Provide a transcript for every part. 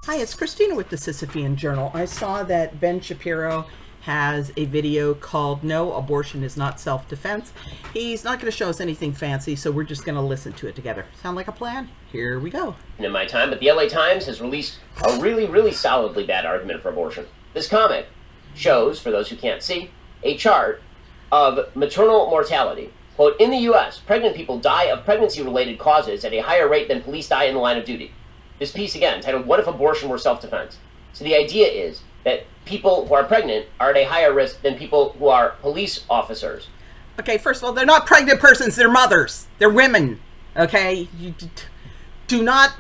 Hi, it's Christina with the Sisyphean Journal. I saw that Ben Shapiro has a video called No, Abortion is Not Self-Defense. He's not going to show us anything fancy, so we're just going to listen to it together. Sound like a plan? Here we go. In my time, but the LA Times has released a really solidly bad argument for abortion. This comic shows, for those who can't see, a chart of maternal mortality. Quote, in the U.S., pregnant people die of pregnancy-related causes at a higher rate than police die in the line of duty. This piece, again, titled, What if Abortion Were Self-Defense? So the idea is that people who are pregnant are at a higher risk than people who are police officers. Okay, first of all, they're not pregnant persons, they're mothers. They're women, okay? You do not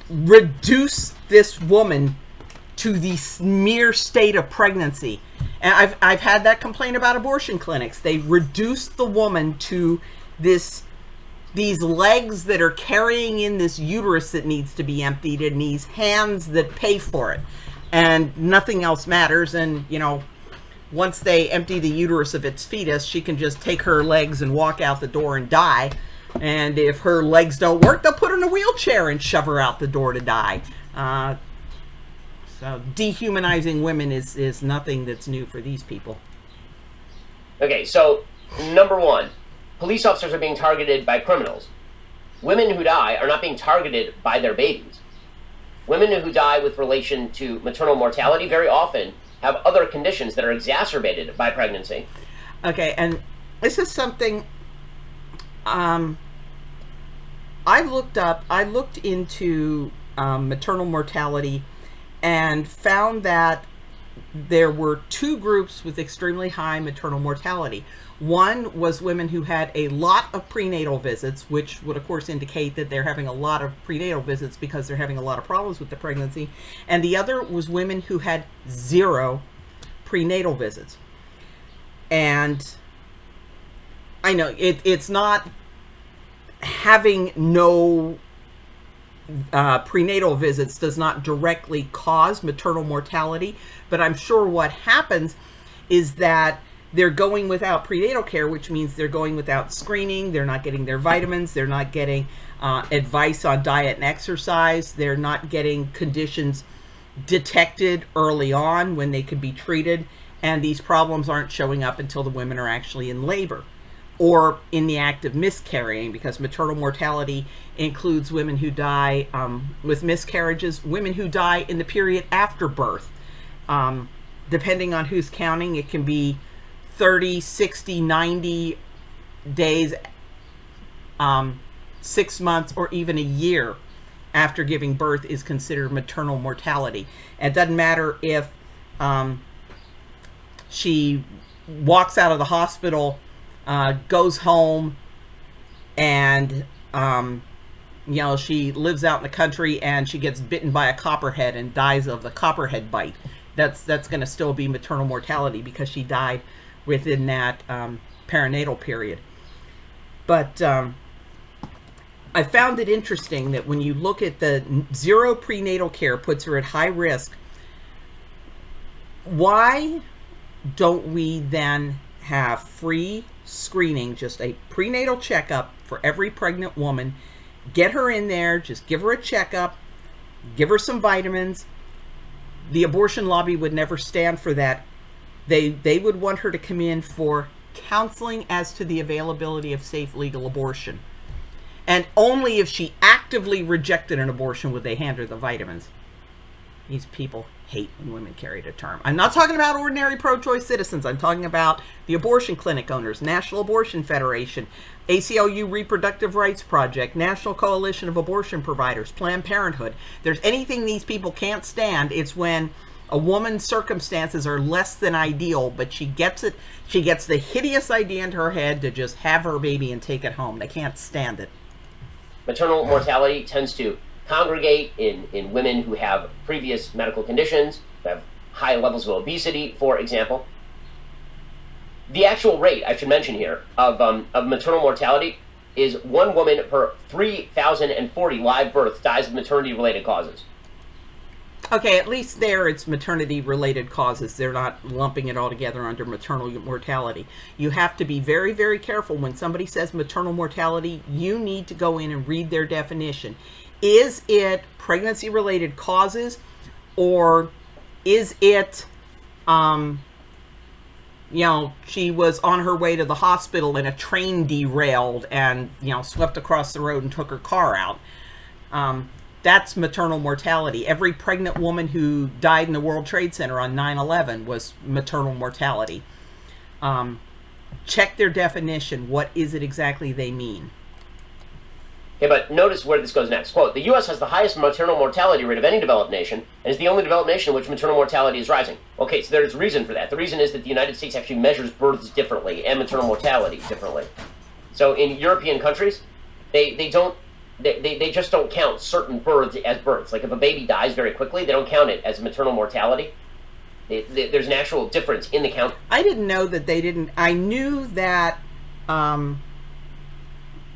reduce this woman to the mere state of pregnancy. And I've had that complaint about abortion clinics. They reduce the woman to these legs that are carrying in this uterus that needs to be emptied and these hands that pay for it. And nothing else matters. And, you know, once they empty the uterus of its fetus, she can just take her legs and walk out the door and die. And if her legs don't work, they'll put her in a wheelchair and shove her out the door to die. So dehumanizing women is nothing that's new for these people. Okay, so number one, police officers are being targeted by criminals. Women who die are not being targeted by their babies. Women who die with relation to maternal mortality very often have other conditions that are exacerbated by pregnancy. Okay, and this is something I looked into maternal mortality and found that there were two groups with extremely high maternal mortality. One was women who had a lot of prenatal visits, which would of course indicate that they're having a lot of prenatal visits because they're having a lot of problems with the pregnancy. And the other was women who had zero prenatal visits. And I know it's not having no prenatal visits does not directly cause maternal mortality, but I'm sure what happens is that they're going without prenatal care, which means they're going without screening, they're not getting their vitamins, they're not getting advice on diet and exercise, they're not getting conditions detected early on when they could be treated, and these problems aren't showing up until the women are actually in labor or in the act of miscarrying, because maternal mortality includes women who die with miscarriages, women who die in the period after birth. Depending on who's counting, it can be 30, 60, 90 days, 6 months, or even a year after giving birth is considered maternal mortality. And it doesn't matter if she walks out of the hospital, goes home, and you know, she lives out in the country and she gets bitten by a copperhead and dies of the copperhead bite. That's going to still be maternal mortality because she died within that perinatal period. But I found it interesting that when you look at the zero prenatal care puts her at high risk, why don't we then have free screening, just a prenatal checkup for every pregnant woman, get her in there, just give her a checkup, give her some vitamins. The abortion lobby would never stand for that. They would want her to come in for counseling as to the availability of safe legal abortion. And only if she actively rejected an abortion would they hand her the vitamins. These people hate when women carry to term. I'm not talking about ordinary pro-choice citizens. I'm talking about the abortion clinic owners, National Abortion Federation, ACLU Reproductive Rights Project, National Coalition of Abortion Providers, Planned Parenthood. If there's anything these people can't stand, it's when a woman's circumstances are less than ideal, but she gets it. She gets the hideous idea into her head to just have her baby and take it home. They can't stand it. Maternal mortality tends to congregate in women who have previous medical conditions, who have high levels of obesity, for example. The actual rate, I should mention here, of maternal mortality is 1 woman per 3,040 live births dies of maternity-related causes. Okay, at least there it's maternity-related causes. They're not lumping it all together under maternal mortality. You have to be very, very careful when somebody says maternal mortality. You need to go in and read their definition. Is it pregnancy-related causes, Or is it, she was on her way to the hospital and a train derailed and, swept across the road and took her car out? That's maternal mortality. Every pregnant woman who died in the World Trade Center on 9/11 was maternal mortality. Check their definition. What is it exactly they mean? Okay, but notice where this goes next. Quote, the U.S. has the highest maternal mortality rate of any developed nation and is the only developed nation in which maternal mortality is rising. Okay, so there's a reason for that. The reason is that the United States actually measures births differently and maternal mortality differently. So in European countries, they just don't count certain births as births. Like if a baby dies very quickly, they don't count it as maternal mortality. There's an actual difference in the count. I didn't know that they didn't. I knew that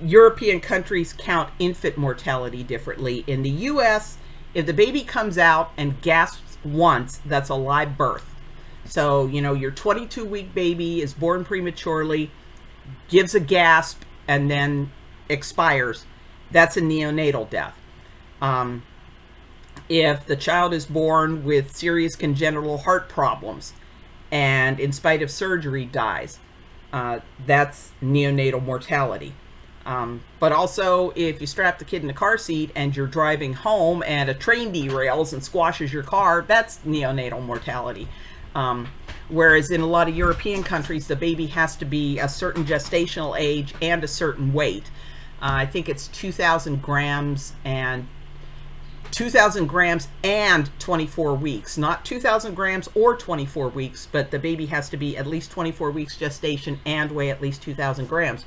European countries count infant mortality differently. In the U.S., if the baby comes out and gasps once, that's a live birth. So, your 22-week baby is born prematurely, gives a gasp, and then expires. That's a neonatal death. If the child is born with serious congenital heart problems and in spite of surgery dies, that's neonatal mortality. But also, if you strap the kid in a car seat and you're driving home and a train derails and squashes your car, that's neonatal mortality. Whereas in a lot of European countries, the baby has to be a certain gestational age and a certain weight. I think it's 2,000 grams and 24 weeks, not 2,000 grams or 24 weeks, but the baby has to be at least 24 weeks gestation and weigh at least 2,000 grams.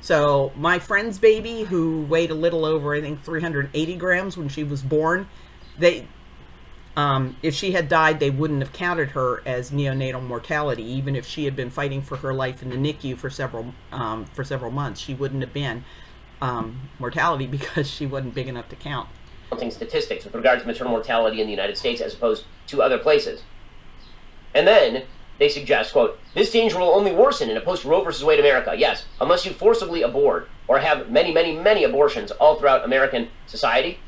So my friend's baby, who weighed a little over, I think, 380 grams when she was born, if she had died, they wouldn't have counted her as neonatal mortality. Even if she had been fighting for her life in the NICU for several months, she wouldn't have been mortality because she wasn't big enough to count. Statistics with regard to maternal mortality in the United States as opposed to other places. And then they suggest, quote, this danger will only worsen in a post-Roe versus Wade America. Yes, unless you forcibly abort or have many, many, many abortions all throughout American society.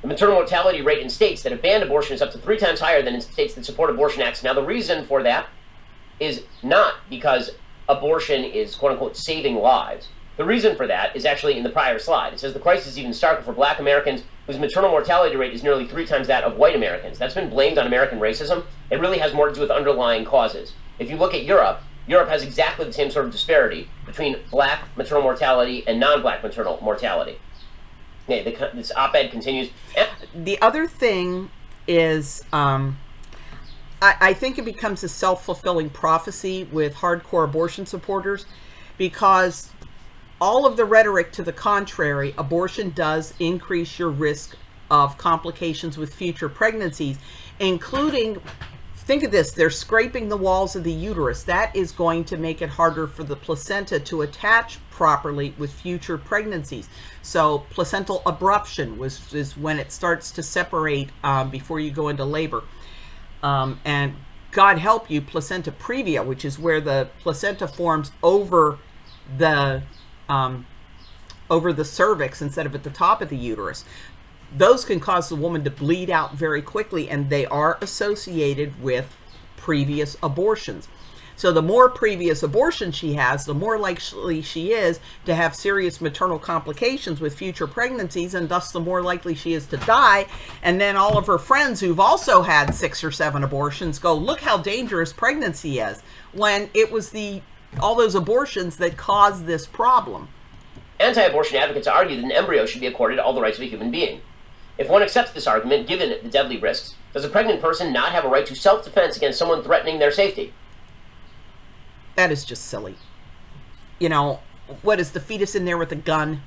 The maternal mortality rate in states that have banned abortion is up to 3 times higher than in states that support abortion acts. Now, the reason for that is not because abortion is, quote-unquote, saving lives. The reason for that is actually in the prior slide. It says the crisis is even starker for black Americans whose maternal mortality rate is nearly 3 times that of white Americans. That's been blamed on American racism. It really has more to do with underlying causes. If you look at Europe, Europe has exactly the same sort of disparity between black maternal mortality and non-black maternal mortality. Okay, this op-ed continues. The other thing is, I think it becomes a self-fulfilling prophecy with hardcore abortion supporters, because all of the rhetoric to the contrary, abortion does increase your risk of complications with future pregnancies, including, think of this, they're scraping the walls of the uterus. That is going to make it harder for the placenta to attach properly with future pregnancies. So placental abruption is when it starts to separate before you go into labor. And God help you, placenta previa, which is where the placenta forms over the cervix instead of at the top of the uterus. Those can cause the woman to bleed out very quickly, and they are associated with previous abortions. So the more previous abortion she has, the more likely she is to have serious maternal complications with future pregnancies, and thus the more likely she is to die. And then all of her friends who've also had 6 or 7 abortions go, look how dangerous pregnancy is, when it was all those abortions that caused this problem. Anti-abortion advocates argue that an embryo should be accorded all the rights of a human being. If one accepts this argument, given the deadly risks, does a pregnant person not have a right to self-defense against someone threatening their safety? That is just silly. What is the fetus in there with a gun?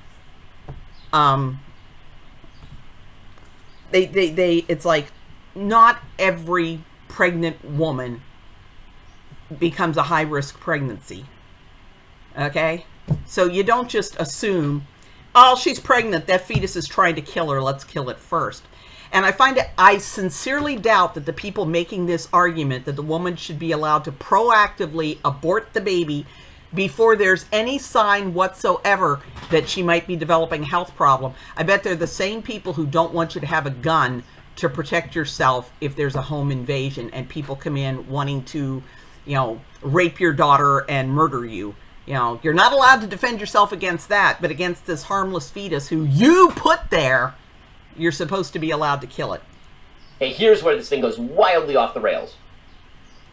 It's like, not every pregnant woman becomes a high-risk pregnancy. Okay? So you don't just assume, oh, she's pregnant, that fetus is trying to kill her, let's kill it first. And I sincerely doubt that the people making this argument that the woman should be allowed to proactively abort the baby before there's any sign whatsoever that she might be developing a health problem. I bet they're the same people who don't want you to have a gun to protect yourself if there's a home invasion and people come in wanting to, rape your daughter and murder you. You're not allowed to defend yourself against that, but against this harmless fetus who you put there, you're supposed to be allowed to kill it. Okay, here's where this thing goes wildly off the rails.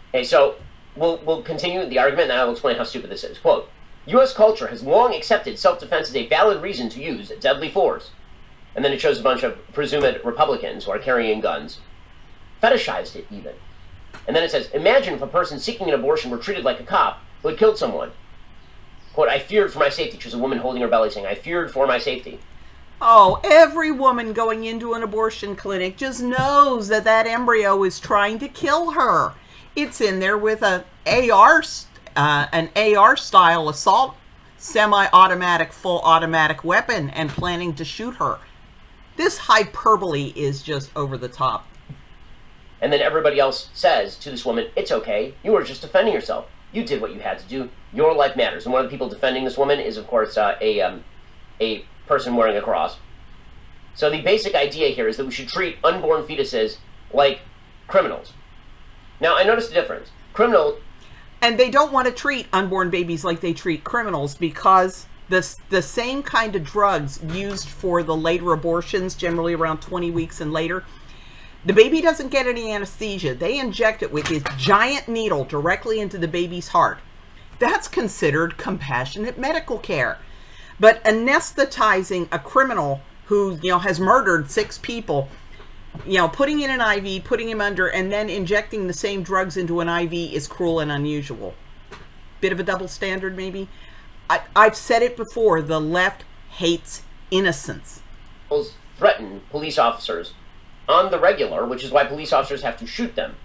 Okay, so we'll continue the argument, and I will explain how stupid this is. Quote, U.S. culture has long accepted self-defense as a valid reason to use deadly force. And then it shows a bunch of presumed Republicans who are carrying guns. Fetishized it, even. And then it says, imagine if a person seeking an abortion were treated like a cop who had killed someone. Quote, I feared for my safety. She was a woman holding her belly saying, I feared for my safety. Oh, every woman going into an abortion clinic just knows that that embryo is trying to kill her. It's in there with an AR-style assault, semi-automatic, full automatic weapon and planning to shoot her. This hyperbole is just over the top. And then everybody else says to this woman, it's okay. You were just defending yourself. You did what you had to do. Your life matters. And one of the people defending this woman is, of course, a person wearing a cross. So the basic idea here is that we should treat unborn fetuses like criminals. Now, I noticed a difference. And they don't want to treat unborn babies like they treat criminals because the same kind of drugs used for the later abortions, generally around 20 weeks and later, the baby doesn't get any anesthesia. They inject it with this giant needle directly into the baby's heart. That's considered compassionate medical care. But anesthetizing a criminal who, has murdered 6 people, putting in an IV, putting him under, and then injecting the same drugs into an IV is cruel and unusual. Bit of a double standard, maybe. I've said it before, the left hates innocence. Threaten police officers on the regular, which is why police officers have to shoot them.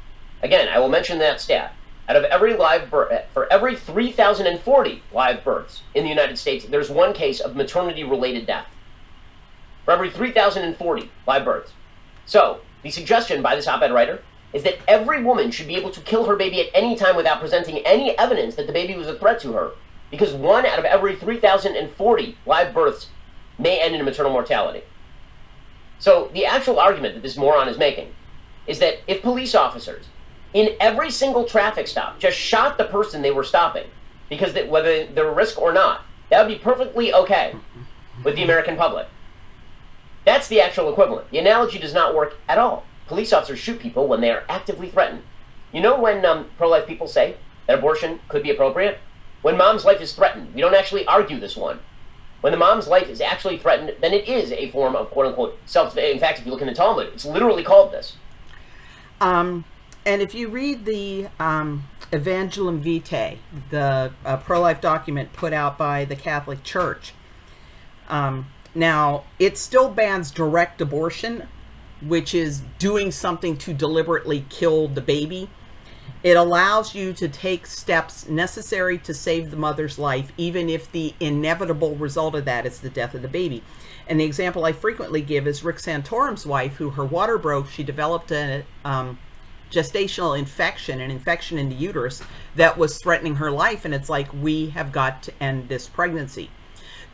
Again, I will mention that stat. Out of every live birth, for every 3,040 live births in the United States, there's one case of maternity-related death. For every 3,040 live births. So, the suggestion by this op-ed writer is that every woman should be able to kill her baby at any time without presenting any evidence that the baby was a threat to her, because 1 out of every 3,040 live births may end in maternal mortality. So, the actual argument that this moron is making is that if police officers in every single traffic stop just shot the person they were stopping, because whether they're a risk or not, that would be perfectly okay with the American public. That's the actual equivalent. The analogy does not work at all. Police officers shoot people when they are actively threatened. You know when pro-life people say that abortion could be appropriate? When mom's life is threatened. We don't actually argue this one. When the mom's life is actually threatened, then it is a form of quote-unquote self-defense. In fact, if you look in the Talmud, it's literally called this. And if you read the Evangelium Vitae, the pro-life document put out by the Catholic Church, now it still bans direct abortion, which is doing something to deliberately kill the baby. It allows you to take steps necessary to save the mother's life, even if the inevitable result of that is the death of the baby. And the example I frequently give is Rick Santorum's wife, who her water broke. She developed a gestational infection, an infection in the uterus that was threatening her life. And it's like, we have got to end this pregnancy.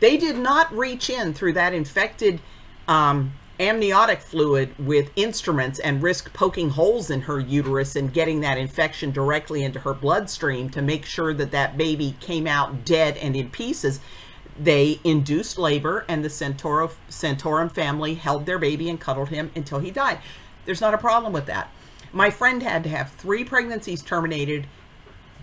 They did not reach in through that infected amniotic fluid with instruments and risk poking holes in her uterus and getting that infection directly into her bloodstream to make sure that that baby came out dead and in pieces. They induced labor, and the Santorum family held their baby and cuddled him until he died. There's not a problem with that. My friend had to have 3 pregnancies terminated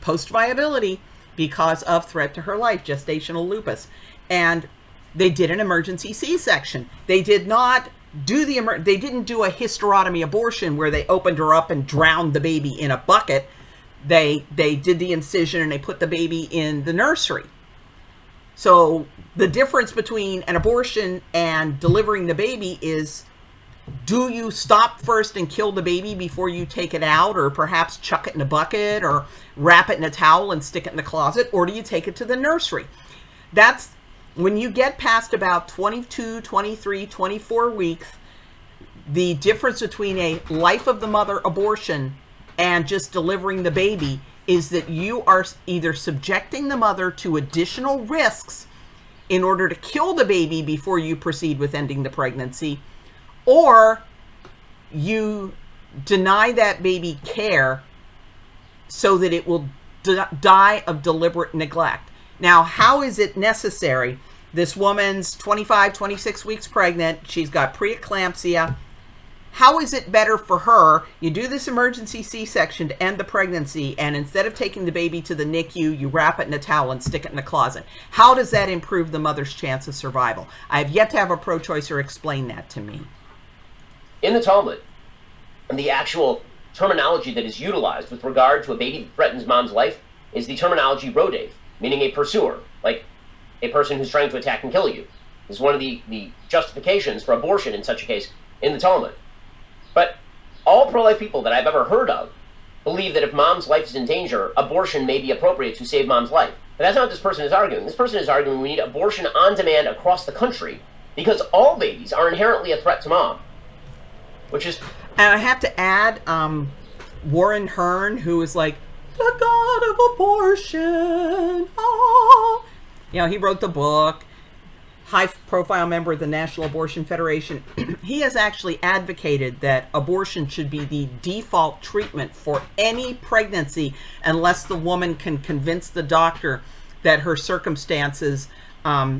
post-viability because of threat to her life, gestational lupus. And they did an emergency C-section. They did not do they didn't do a hysterotomy abortion where they opened her up and drowned the baby in a bucket. They did the incision and they put the baby in the nursery. So the difference between an abortion and delivering the baby is, do you stop first and kill the baby before you take it out, or perhaps chuck it in a bucket or wrap it in a towel and stick it in the closet, or do you take it to the nursery? That's when you get past about 22, 23, 24 weeks, the difference between a life of the mother abortion and just delivering the baby is that you are either subjecting the mother to additional risks in order to kill the baby before you proceed with ending the pregnancy, or you deny that baby care so that it will die of deliberate neglect. Now, how is it necessary? This woman's 25, 26 weeks pregnant. She's got preeclampsia. How is it better for her? You do this emergency C-section to end the pregnancy, and instead of taking the baby to the NICU, you wrap it in a towel and stick it in the closet. How does that improve the mother's chance of survival? I have yet to have a pro-choicer explain that to me. In the Talmud, and the actual terminology that is utilized with regard to a baby that threatens mom's life is the terminology rodev, meaning a pursuer, like a person who's trying to attack and kill you. This is one of the justifications for abortion in such a case in the Talmud. But all pro-life people that I've ever heard of believe that if mom's life is in danger, abortion may be appropriate to save mom's life. But that's not what this person is arguing. This person is arguing we need abortion on demand across the country because all babies are inherently a threat to mom. Which is... And I have to add, Warren Hearn, who is like, the god of abortion. Oh. You know, he wrote the book. High-profile member of the National Abortion Federation. He has actually advocated that abortion should be the default treatment for any pregnancy unless the woman can convince the doctor that her circumstances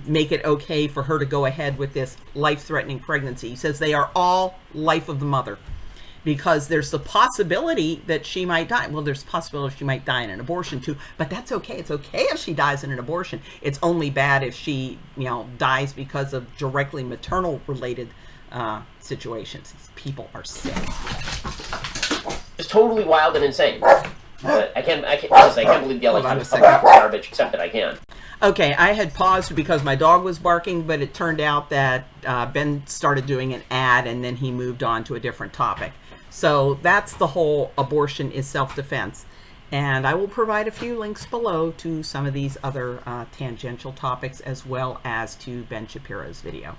make it okay for her to go ahead with this life-threatening pregnancy. He says they are all life of the mother because there's the possibility that she might die. Well, there's a possibility she might die in an abortion too, but that's okay. It's okay if she dies in an abortion. It's only bad if she, dies because of directly maternal related situations. These people are sick. It's totally wild and insane. I can't believe the election is garbage, except that I can. Okay, I had paused because my dog was barking, but it turned out that Ben started doing an ad and then he moved on to a different topic. So that's the whole abortion is self-defense. And I will provide a few links below to some of these other tangential topics as well as to Ben Shapiro's video.